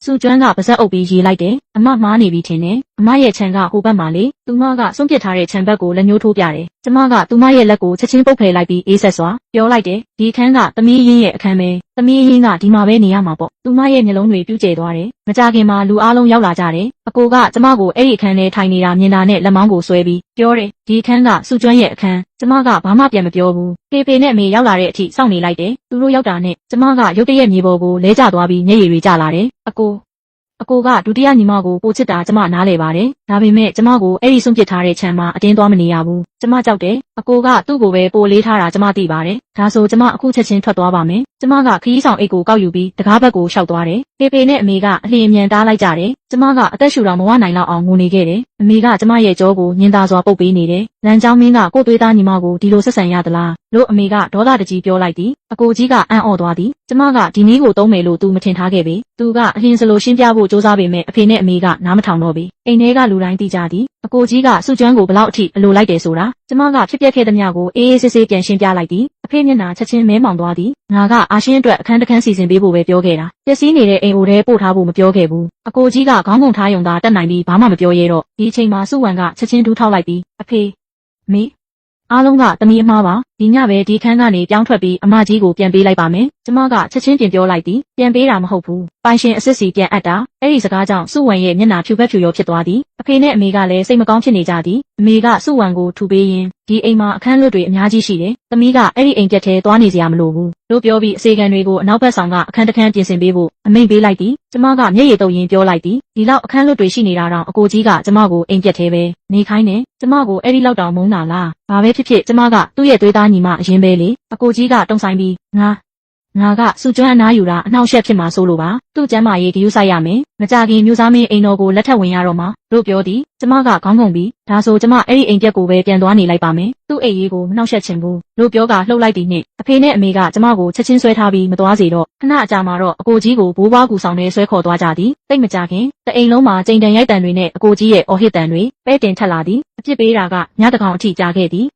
စုကျွမ်းကပါဇက်အုပ်ပြီးရေးလိုက်တယ်။အမမှားနေပြီထင်တယ်။အမရဲ့ခြံကဟိုဘက်မှာလေသူမကစွန့်ပစ်ထားတဲ့ခြံဘက်ကိုလက်ညှိုးထိုးပြတယ်။ကျမကသူမရဲ့လက်ကိုချက်ချင်းပုတ်ဖယ်လိုက်ပြီးအေးဆက်စွာပြောလိုက်တယ်။ဒီခန်းကသမီးရင်းရဲ့အခန်းပဲ။သမီးရင်းကဒီမှာပဲနေရမှာပေါ့။သူမရဲ့မျက်လုံးတွေပြူးကျဲသွားတယ်။မကြခင်မှာလူအားလုံးရောက်လာကြတယ်။အကိုကကျမကိုအဲ့ဒီအခန်းထဲထိုင်နေတာမြင်တာနဲ့လက်မောင်းကိုဆွဲပြီးပြောတယ်။ဒီခန်းကစုကျွမ်းရဲ့အခန်းကျမကဘာမှပြန်မပြောဘူး။ဖေနဲ့အမေရောက်လာတဲ့အထိစောင့်နေလိုက်တယ်။သူတို့ရောက်တာနဲ့ကျမကရုတ်တရက်မြေပေါ်ကိုလဲကျသွားပြီးမျက်ရည်တွေကျလာတယ်။အကိုကဒုတိယညီမကိုပိုချစ်တာကျမနားလဲပါတယ်။ဒါပေမဲ့ကျမကိုအဲ့ဒီစွန့်ပစ်ထားတဲ့ခြံမှာအတင်းသွားမနေရဘူး။ကျမကြောက်တယ်။အကိုကသူ့ကိုပဲပိုလေးထားတာကျမသိပါတယ်။ဒါဆိုကျမအခုချက်ချင်းထွက်သွားပါမယ်။ကျမကခရီးဆောင်အိတ်ကိုကောက်ယူပြီးတကားဘက်ကိုရှောက်သွားတယ်။ဖေနဲ့အမေကအလျင်အမြန်တားလိုက်ကြတယ်။ကျမကအသက်ရှူတော်မဝနိုင်လောက်အောင်ငိုနေခဲ့တယ်။အမေကကျမရဲ့ကြောကိုညင်သာစွာပုတ်ပေးနေတယ်။လမ်းကြောင်းမင်းကကို့သွေးသားညီမကိုဒီလိုဆက်ဆံရသလားလို့အမေကဒေါသတကြီးပြောလိုက်သည်။အကိုကြီးကအံ့ဩသွားသည်။ကျမကဒီနည်းကိုသုံးမယ်လို့သူမထင်ထားခဲ့ပေ။သူကအလျင်စလိုရှင်းပြဖို့စ조사ပေမဲ့အဖေနဲ့အမေကနားမထောင်တော့ပေ။အိမ်ထဲကလူတိုင်းသိကြသည်။အကိုကြီးကစုကျွမ်းကိုဘလောက်အထိအလိုလိုက်တယ်ဆိုတာကျမကဖြစ်ပျက်ခဲ့သမျှကိုအေးအေးဆေးဆေးပြန်ရှင်းပြလိုက်သည်။အဖေမျက်နှာချက်ချင်းမဲမောင်သွားသည်။ငါကအာရှင်းအတွက်အခန်းတစ်ခန်းစီစဉ်ပေးဖို့ပဲပြောခဲ့တာ။ပျက်စီးနေတဲ့အိမ်အိုထဲပို့ထားဖို့မပြောခဲ့ဘူး။အကိုကြီးကခေါင်းကုန်ထားယုံသာတက်နိုင်ပြီးဘာမှမပြောရဲတော့ဒီအချိန်မှာစုဝံကချက်ချင်းဒူးထောက်လိုက်ပြီးအဖေမေအားလုံးကတမီးအမားပါဒီညပဲဒီခန်းကနေပြောင်းထွက်ပြီးအမကြီးကိုပြန်ပေးလိုက်ပါမယ်ကျမကချက်ချင်းပြင်ပြောလိုက်သည်ပြန်ပေးတာမဟုတ်ဘူးပိုင်ရှင်အစ်စ်စီပြန်အပ်တာအဲ့ဒီစကားကြောင့်စုဝံရဲ့မျက်နှာဖြူဖက်ဖြူရောဖြစ်သွားသည်အဖေနဲ့အမေကလည်းစိတ်မကောင်းဖြစ်နေကြသည်အမေကစုဝံကိုထူပေးရင်းဒီအိမ်မှာအခန်းလွတ်တွေအများကြီးရှိတယ်သမီးကအဲ့ဒီအိမ်ပြက်ထဲသွားနေစရာမလိုဘူးလို့ပြောပြီးအစေခံတွေကိုအနောက်ဘက်ဆောင်ကအခန်းတစ်ခန်းပြင်ဆင်ပေးဖို့အမိန့်ပေးလိုက်သည်ကျမကမျက်ရည်တုပ်ရင်းပြောလိုက်သည်ဒီလောက်အခန်းလွတ်တွေရှိနေတာတောင်အကိုကြီးကကျမကိုအိမ်ပြက်ထဲပဲနေခိုင်းတယ်ကျမကိုအဲ့ဒီလောက်တောင်မုန်းတာလားဘာပဲဖြစ်ဖြစ်ကျမကသူ့ရဲ့သွေးသားညီမအရင်ပဲလေအကိုကြီးကတုံဆိုင်ပြီးငါကစုကျွမ်းအနားယူတာအနှောက်အယှက်ဖြစ်မှာစိုးလို့ပါသူ့ကျမ်းမာရေးဂရုစိုက်ရမယ်မကြခင်မျိုးစားမင်းအိမ်တော်ကိုလက်ထပ်ဝင်ရတော့မှာလို့ပြောသည်ကျမကခေါင်းငုံပြီးဒါဆိုကျမအဲ့ဒီအိမ်ပြက်ကိုပဲပြန်သွားနေလိုက်ပါမယ်သူ့အိမ်ရေးကိုမနှောက်ယှက်ချင်ဘူးလို့ပြောကလှုပ်လိုက်သည်နှင့်အဖေနဲ့အမေကကျမကိုချက်ချင်းဆွဲထားပြီးမသွားစေတော့ခဏအကြာမှာတော့အကိုကြီးကိုဘိုးဘွားကူဆောင်နဲ့ဆွဲခေါ်သွားကြသည်တိတ်မကြခင်တအိမ်လုံးမှာကြိမ်တန်ရိုက်တန်တွေနဲ့အကိုကြီးရဲ့အော်ဟစ်တန်တွေပဲတင်ထက်လာသည်အပြစ်ပေးတာကညတကောင်အထိကြာခဲ့သည်